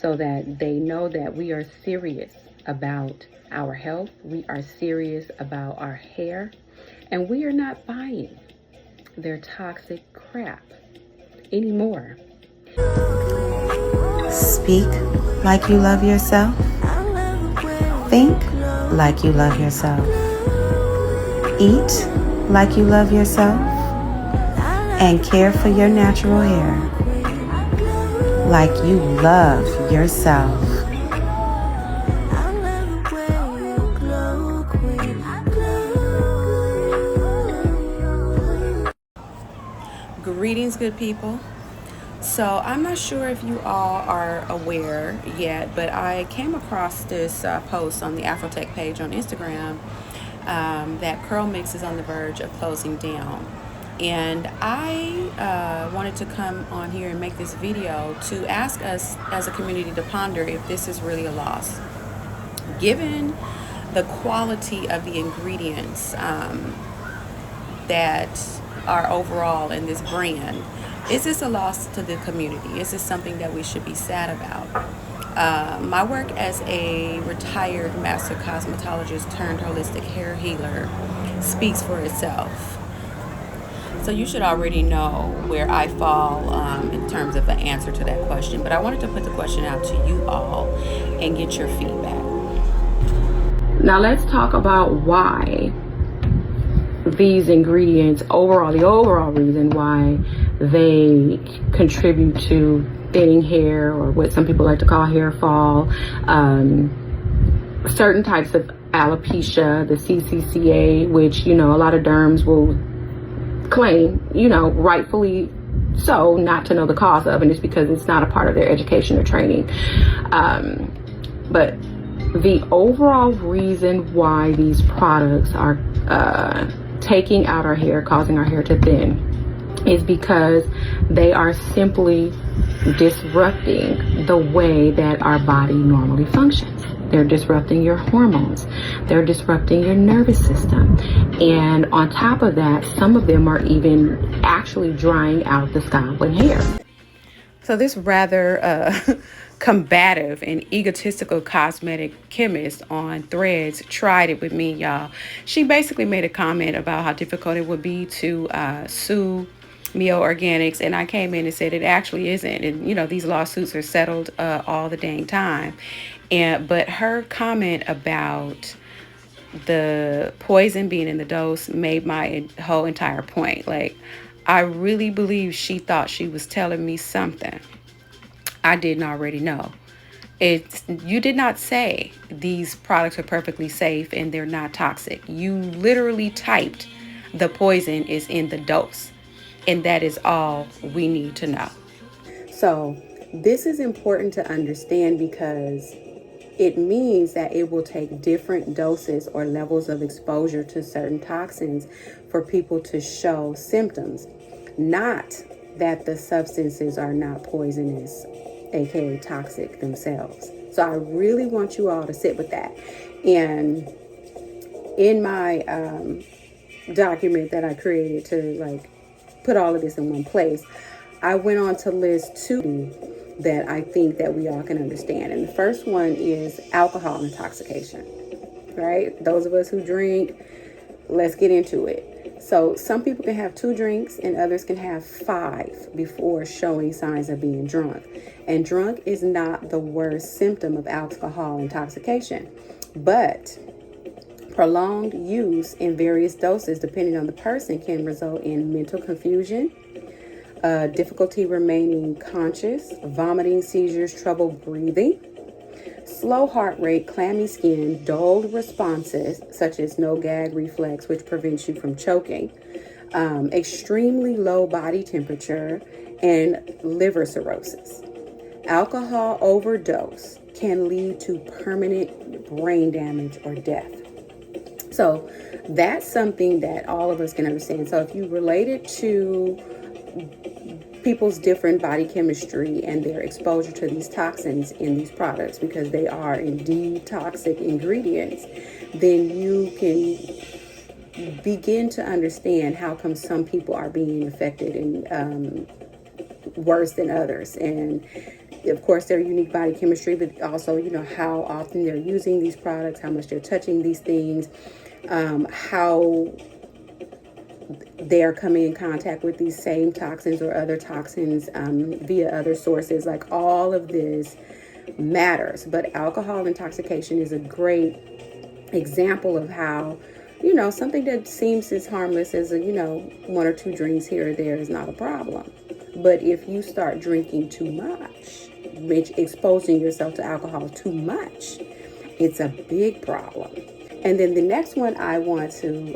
so that they know that we are serious about our health, we are serious about our hair, and we are not buying their toxic crap anymore. Speak like you love yourself. Think like you love yourself. Eat like you love yourself. And care for your natural hair like you love yourself. Greetings, good people. So I'm not sure if you all are aware yet, but I came across this post on the Afrotech page on Instagram that Curlmix is on the verge of closing down. And I wanted to come on here and make this video to ask us as a community to ponder if this is really a loss. Given the quality of the ingredients that are overall in this brand, is this a loss to the community? Is this something that we should be sad about? My work as a retired master cosmetologist turned holistic hair healer speaks for itself. So you should already know where I fall in terms of the answer to that question. But I wanted to put the question out to you all and get your feedback. Now let's talk about why these ingredients, the overall reason why they contribute to thinning hair, or what some people like to call hair fall, certain types of alopecia, the CCCA, which, a lot of derms will claim, rightfully so, not to know the cause of, and it's because it's not a part of their education or training. But the overall reason why these products are taking out our hair, causing our hair to thin, is because they are simply disrupting the way that our body normally functions. They're disrupting your hormones. They're disrupting your nervous system. And on top of that, some of them are even actually drying out the scalp and hair. So this rather combative and egotistical cosmetic chemist on Threads tried it with me, y'all. She basically made a comment about how difficult it would be to sue Mio Organics, and I came in and said it actually isn't. And these lawsuits are settled all the dang time. But her comment about the poison being in the dose made my whole entire point. Like, I really believe she thought she was telling me something I didn't already know. You did not say these products are perfectly safe and they're not toxic. You literally typed the poison is in the dose. And that is all we need to know. So this is important to understand because it means that it will take different doses or levels of exposure to certain toxins for people to show symptoms. Not that the substances are not poisonous, aka toxic themselves. So I really want you all to sit with that. And in my document that I created to put all of this in one place, I went on to list two that I think that we all can understand. And the first one is alcohol intoxication, right? Those of us who drink, let's get into it. So some people can have 2 drinks and others can have 5 before showing signs of being drunk. And drunk is not the worst symptom of alcohol intoxication, but prolonged use in various doses, depending on the person, can result in mental confusion, difficulty remaining conscious, vomiting, seizures, trouble breathing, slow heart rate, clammy skin, dulled responses, such as no gag reflex, which prevents you from choking, extremely low body temperature, and liver cirrhosis. Alcohol overdose can lead to permanent brain damage or death. So that's something that all of us can understand. So if you relate it to people's different body chemistry and their exposure to these toxins in these products, because they are indeed toxic ingredients, then you can begin to understand how come some people are being affected and worse than others. And of course, their unique body chemistry, but also, how often they're using these products, how much they're touching these things, how they're coming in contact with these same toxins or other toxins via other sources. Like, all of this matters. But alcohol intoxication is a great example of how, something that seems as harmless as one or two drinks here or there is not a problem. But if you start drinking too much, exposing yourself to alcohol too much, it's a big problem. And then the next one I want to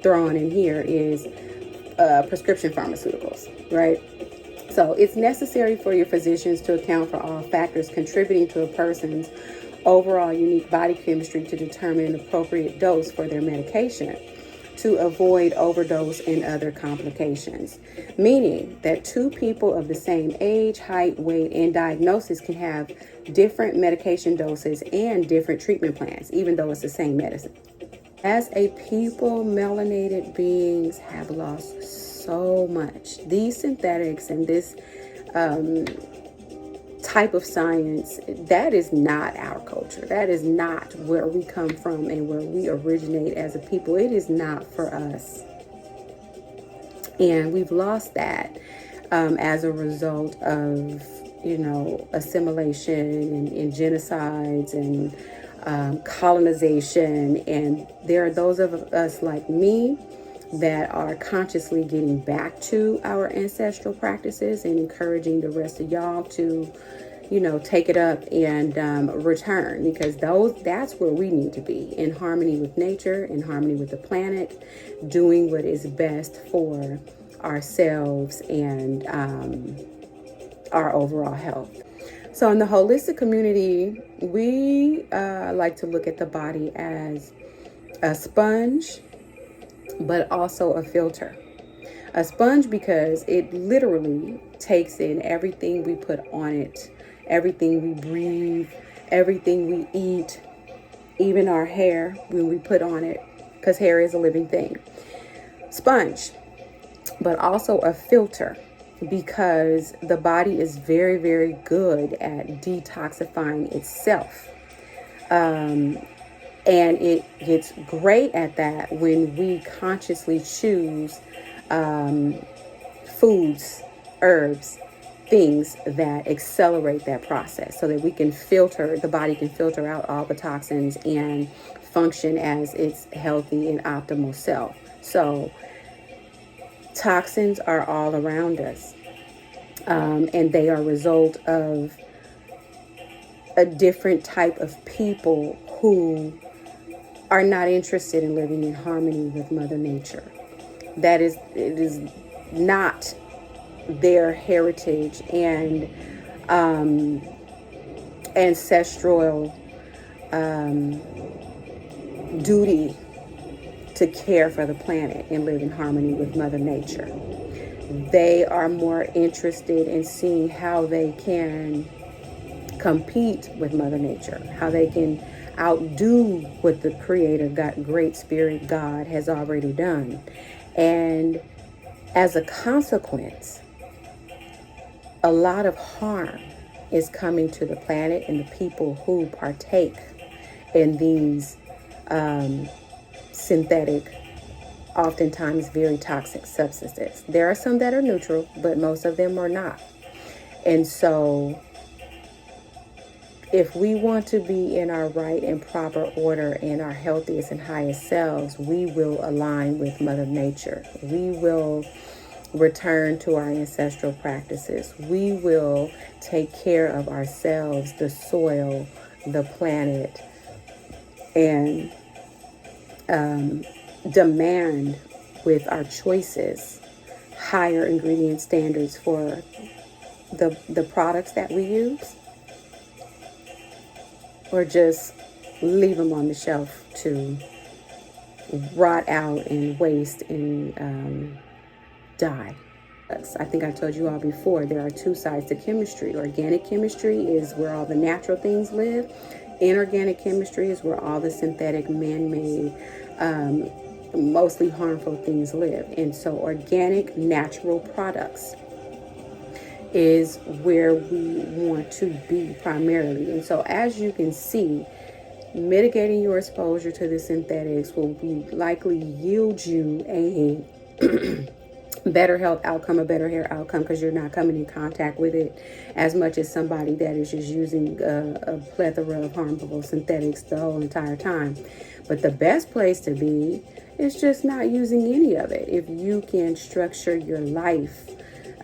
throw on in here is prescription pharmaceuticals, right? So it's necessary for your physicians to account for all factors contributing to a person's overall unique body chemistry to determine an appropriate dose for their medication to avoid overdose and other complications. Meaning that two people of the same age, height, weight, and diagnosis can have different medication doses and different treatment plans, even though it's the same medicine. As a people, melanated beings have lost so much. These synthetics and this type of science, that is not our culture. That is not where we come from and where we originate as a people. It is not for us. And we've lost that as a result of, assimilation and genocides and colonization. And there are those of us like me that are consciously getting back to our ancestral practices and encouraging the rest of y'all to, take it up and return, because that's where we need to be, in harmony with nature, in harmony with the planet, doing what is best for ourselves and our overall health. So in the holistic community, we like to look at the body as a sponge, but also a filter. A sponge because it literally takes in everything we put on it, everything we breathe, everything we eat, even our hair when we put on it, because hair is a living thing. Sponge, but also a filter, because the body is very, very good at detoxifying itself. And it gets great at that when we consciously choose foods, herbs, things that accelerate that process, so that we can the body can filter out all the toxins and function as its healthy and optimal self. So toxins are all around us, and they are a result of a different type of people who are not interested in living in harmony with Mother Nature. It is not their heritage and ancestral duty to care for the planet and live in harmony with Mother Nature. They are more interested in seeing how they can compete with Mother Nature, how they can outdo what the Creator, Great Spirit God, has already done. And as a consequence, a lot of harm is coming to the planet and the people who partake in these synthetic, oftentimes very toxic substances. There are some that are neutral, but most of them are not. And so if we want to be in our right and proper order and our healthiest and highest selves, we will align with Mother Nature. We will return to our ancestral practices. We will take care of ourselves, the soil, the planet, and demand with our choices higher ingredient standards for the products that we use, or just leave them on the shelf to rot out and waste and die. I think I told you all before, there are two sides to chemistry. Organic chemistry is where all the natural things live. Inorganic chemistry is where all the synthetic, man-made, mostly harmful things live. And so organic, natural products is where we want to be primarily. And so as you can see, mitigating your exposure to the synthetics will likely yield you a better health outcome, a better hair outcome, because you're not coming in contact with it as much as somebody that is just using a plethora of harmful synthetics the whole entire time. But the best place to be is just not using any of it. If you can structure your life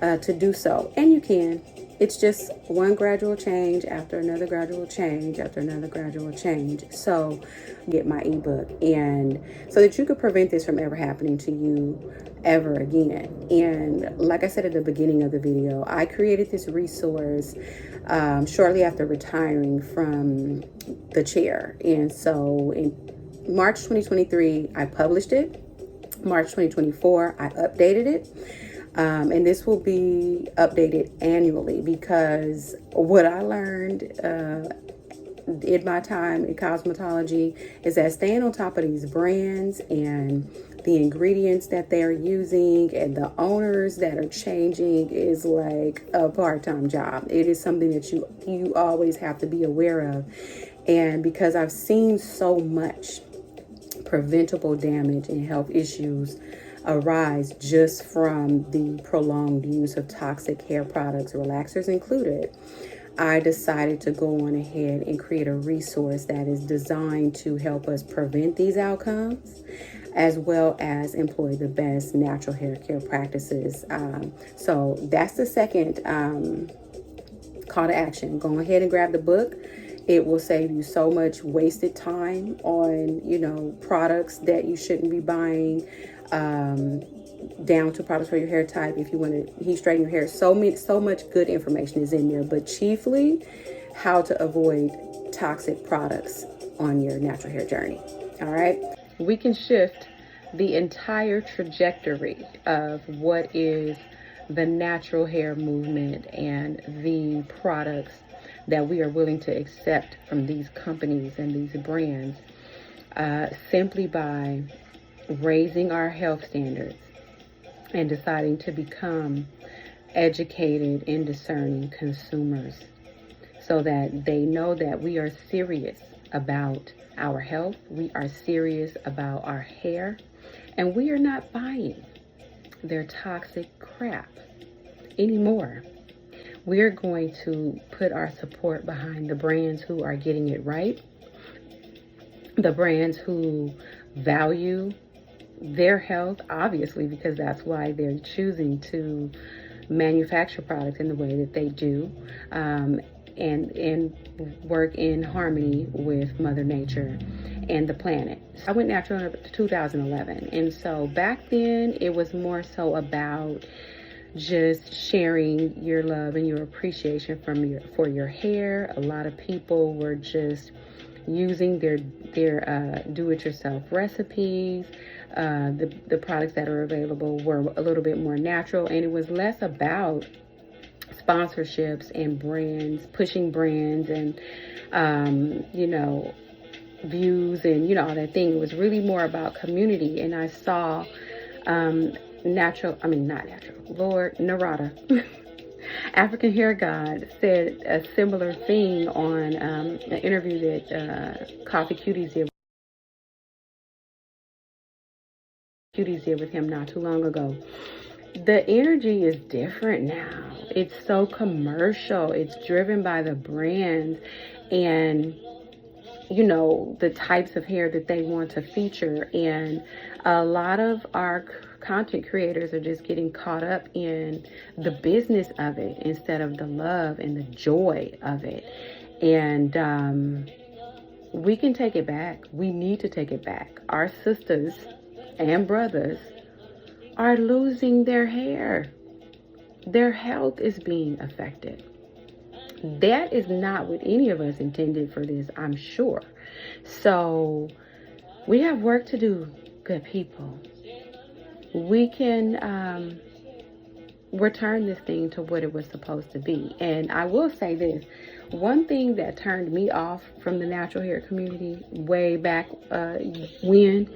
to do so, and you can. It's just one gradual change after another gradual change after another gradual change. So get my ebook, and so that you could prevent this from ever happening to you ever again. And like I said at the beginning of the video, I created this resource shortly after retiring from the chair. And so in March 2023, I published it. March 2024, I updated it. And this will be updated annually, because what I learned in my time in cosmetology is that staying on top of these brands and the ingredients that they're using and the owners that are changing is like a part-time job. It is something that you always have to be aware of. And because I've seen so much preventable damage and health issues arise just from the prolonged use of toxic hair products, relaxers included, I decided to go on ahead and create a resource that is designed to help us prevent these outcomes, as well as employ the best natural hair care practices. So that's the second call to action. Go ahead and grab the book. It will save you so much wasted time on, products that you shouldn't be buying, down to products for your hair type. If you want to heat straighten your hair, so much good information is in there, but chiefly how to avoid toxic products on your natural hair journey. All right. We can shift the entire trajectory of what is the natural hair movement and the products that we are willing to accept from these companies and these brands, simply by raising our health standards and deciding to become educated and discerning consumers, so that they know that we are serious about our health, we are serious about our hair, and we are not buying their toxic crap anymore. We're going to put our support behind the brands who are getting it right, the brands who value their health, obviously, because that's why they're choosing to manufacture products in the way that they do, and work in harmony with Mother Nature and the planet. So I went natural in 2011, and so back then it was more so about just sharing your love and your appreciation for your hair. A lot of people were just using their do-it-yourself recipes. The products that are available were a little bit more natural, and it was less about sponsorships and brands, pushing brands and views and all that thing. It was really more about community. And I saw Lord Narada African Hair God said a similar thing on an interview that Coffee Cuties did with him not too long ago. The energy is different now. It's so commercial. It's driven by the brands and the types of hair that they want to feature. And a lot of our content creators are just getting caught up in the business of it instead of the love and the joy of it. And we can take it back. We need to take it back. Our sisters and brothers are losing their hair. Their health is being affected. That is not what any of us intended for this, I'm sure. So we have work to do, good people. We can return this thing to what it was supposed to be. And I will say this, one thing that turned me off from the natural hair community way back when,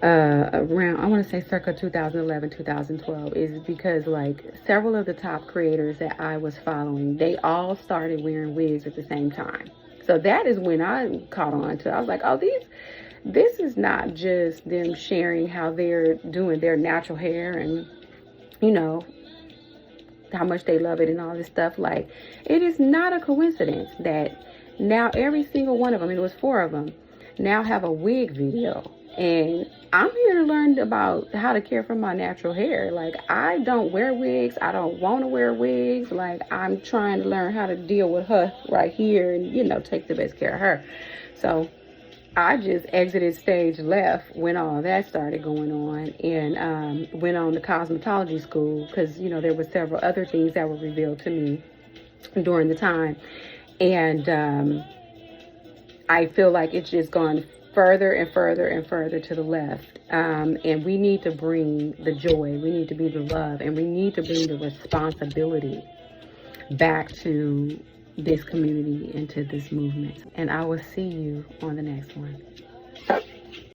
around, I want to say circa 2011, 2012, is because like several of the top creators that I was following, they all started wearing wigs at the same time. So that is when I caught on to, I was like, oh, this is not just them sharing how they're doing their natural hair and, you know, how much they love it and all this stuff. Like, it is not a coincidence that now every single one of them, and it was 4 of them, now have a wig video. And I'm here to learn about how to care for my natural hair. Like, I don't wear wigs. I don't want to wear wigs. Like, I'm trying to learn how to deal with her right here and, you know, take the best care of her. So I just exited stage left when all that started going on, and went on to cosmetology school because, you know, there were several other things that were revealed to me during the time. And I feel like it's just gone further and further and further to the left. And we need to bring the joy, we need to be the love, and we need to bring the responsibility back to this community and to this movement. And I will see you on the next one.